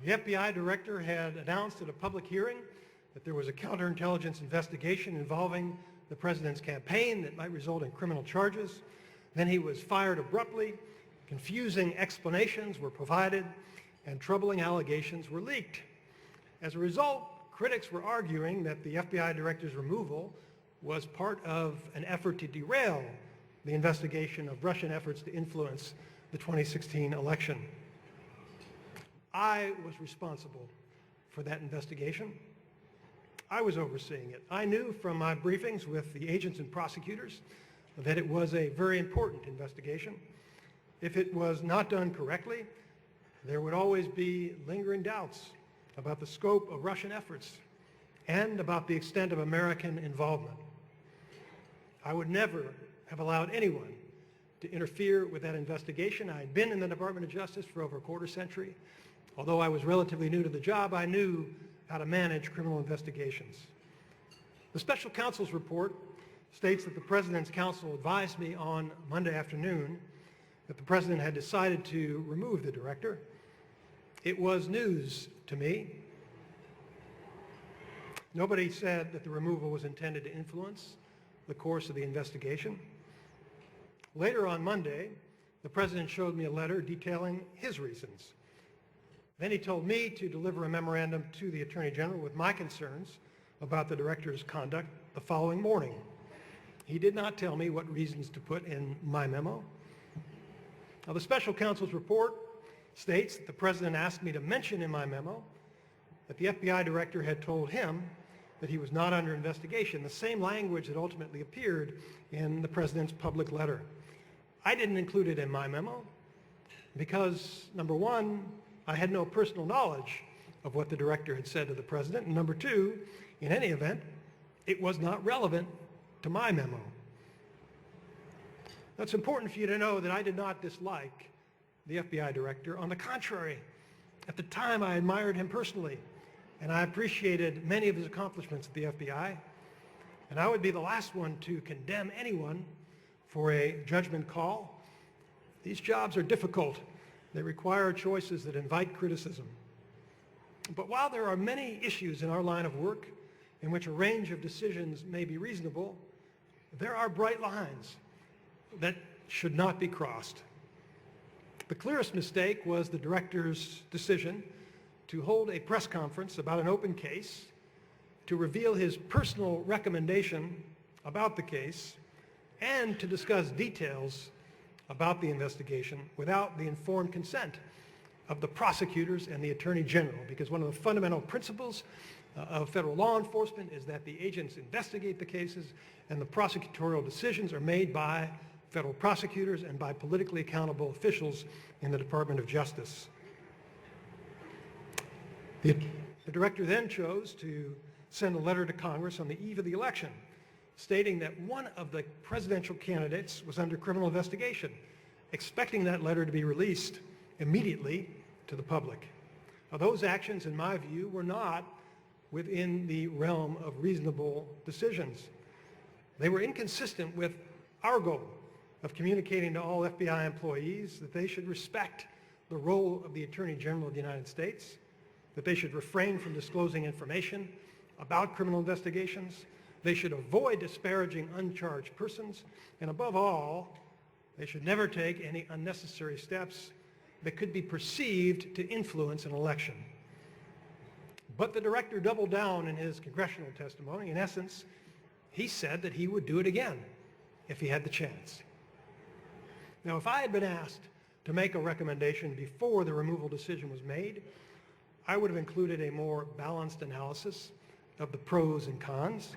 The FBI director had announced at a public hearing that there was a counterintelligence investigation involving the president's campaign that might result in criminal charges. Then he was fired abruptly, confusing explanations were provided, and troubling allegations were leaked. As a result, critics were arguing that the FBI director's removal was part of an effort to derail the investigation of Russian efforts to influence the 2016 election. I was responsible for that investigation. I was overseeing it. I knew from my briefings with the agents and prosecutors that it was a very important investigation. If it was not done correctly, there would always be lingering doubts about the scope of Russian efforts and about the extent of American involvement. I would never have allowed anyone to interfere with that investigation. I had been in the Department of Justice for over a quarter century. Although I was relatively new to the job, I knew how to manage criminal investigations. The special counsel's report states that the President's counsel advised me on Monday afternoon that the President had decided to remove the director. It was news to me. Nobody said that the removal was intended to influence the course of the investigation. Later on Monday, the President showed me a letter detailing his reasons. Then he told me to deliver a memorandum to the Attorney General with my concerns about the director's conduct the following morning. He did not tell me what reasons to put in my memo. Now, the special counsel's report states that the President asked me to mention in my memo that the FBI director had told him that he was not under investigation, the same language that ultimately appeared in the President's public letter. I didn't include it in my memo because, number one, I had no personal knowledge of what the director had said to the President, and number two, in any event, it was not relevant to my memo. Now, it's important for you to know that I did not dislike the FBI director. On the contrary, at the time I admired him personally, and I appreciated many of his accomplishments at the FBI, and I would be the last one to condemn anyone for a judgment call. These jobs are difficult. They require choices that invite criticism. But while there are many issues in our line of work in which a range of decisions may be reasonable, there are bright lines that should not be crossed. The clearest mistake was the director's decision to hold a press conference about an open case, to reveal his personal recommendation about the case, and to discuss details about the investigation without the informed consent of the prosecutors and the Attorney General, because one of the fundamental principles of federal law enforcement is that the agents investigate the cases and the prosecutorial decisions are made by federal prosecutors and by politically accountable officials in the Department of Justice. The director then chose to send a letter to Congress on the eve of the election, stating that one of the presidential candidates was under criminal investigation, expecting that letter to be released immediately to the public. Now, those actions, in my view, were not within the realm of reasonable decisions. They were inconsistent with our goal of communicating to all FBI employees that they should respect the role of the Attorney General of the United States, that they should refrain from disclosing information about criminal investigations, they should avoid disparaging uncharged persons, and above all, they should never take any unnecessary steps that could be perceived to influence an election. But the director doubled down in his congressional testimony. In essence, he said that he would do it again if he had the chance. Now, if I had been asked to make a recommendation before the removal decision was made, I would have included a more balanced analysis of the pros and cons.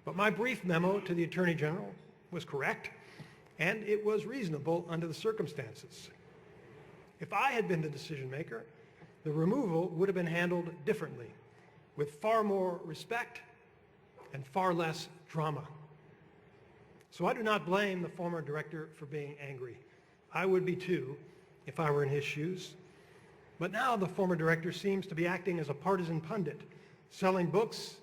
But my brief memo to the Attorney General was correct, and it was reasonable under the circumstances. If I had been the decision maker, the removal would have been handled differently, with far more respect and far less drama. So I do not blame the former director for being angry. I would be too if I were in his shoes. But now the former director seems to be acting as a partisan pundit, selling books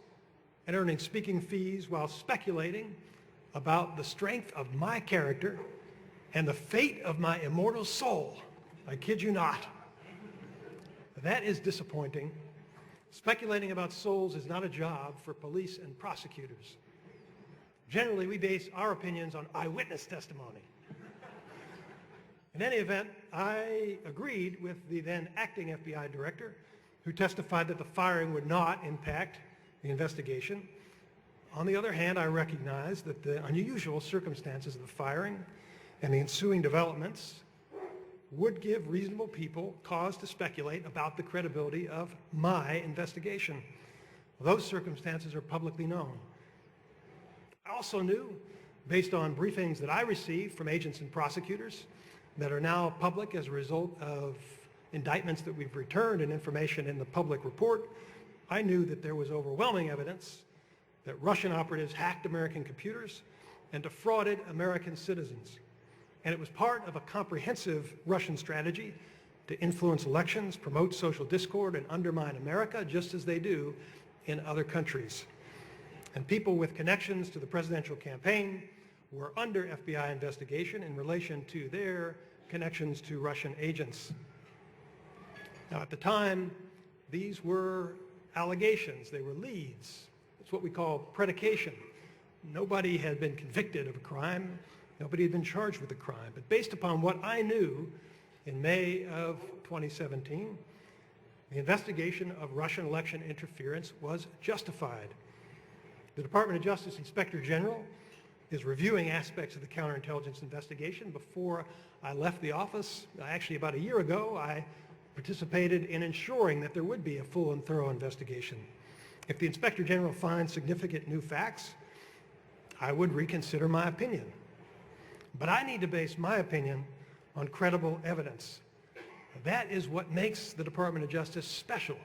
and earning speaking fees while speculating about the strength of my character and the fate of my immortal soul. I kid you not. That is disappointing. Speculating about souls is not a job for police and prosecutors. Generally, we base our opinions on eyewitness testimony. In any event, I agreed with the then acting FBI director, who testified that the firing would not impact the investigation. On the other hand, I recognized that the unusual circumstances of the firing and the ensuing developments would give reasonable people cause to speculate about the credibility of my investigation. Those circumstances are publicly known. I also knew, based on briefings that I received from agents and prosecutors that are now public as a result of indictments that we've returned and information in the public report, I knew that there was overwhelming evidence that Russian operatives hacked American computers and defrauded American citizens. And it was part of a comprehensive Russian strategy to influence elections, promote social discord, and undermine America, just as they do in other countries. And people with connections to the presidential campaign were under FBI investigation in relation to their connections to Russian agents. Now, at the time, these were allegations. They were leads. It's what we call predication. Nobody had been convicted of a crime. Nobody had been charged with a crime. But based upon what I knew in May of 2017, the investigation of Russian election interference was justified. The Department of Justice Inspector General is reviewing aspects of the counterintelligence investigation. Before I left the office, actually about a year ago, I participated in ensuring that there would be a full and thorough investigation. If the Inspector General finds significant new facts, I would reconsider my opinion. But I need to base my opinion on credible evidence. That is what makes the Department of Justice special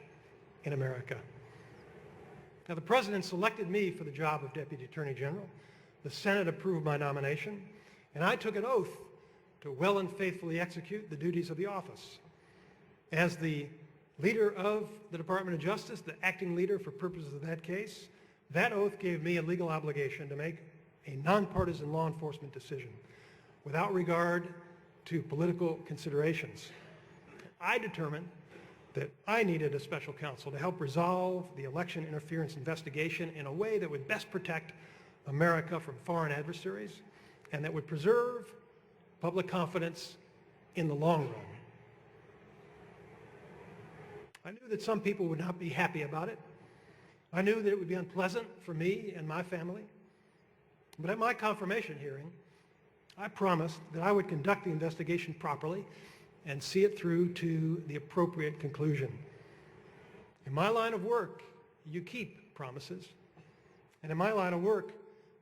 in America. Now, the President selected me for the job of Deputy Attorney General. The Senate approved my nomination, and I took an oath to well and faithfully execute the duties of the office. As the leader of the Department of Justice, the acting leader for purposes of that case, that oath gave me a legal obligation to make a nonpartisan law enforcement decision without regard to political considerations. I determined that I needed a special counsel to help resolve the election interference investigation in a way that would best protect America from foreign adversaries and that would preserve public confidence in the long run. I knew that some people would not be happy about it. I knew that it would be unpleasant for me and my family. But at my confirmation hearing, I promised that I would conduct the investigation properly and see it through to the appropriate conclusion. In my line of work, you keep promises. And in my line of work,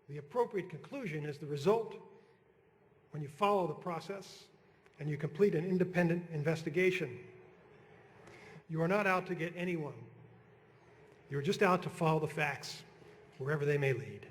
the appropriate conclusion is the result when you follow the process and you complete an independent investigation. You are not out to get anyone. You are just out to follow the facts wherever they may lead.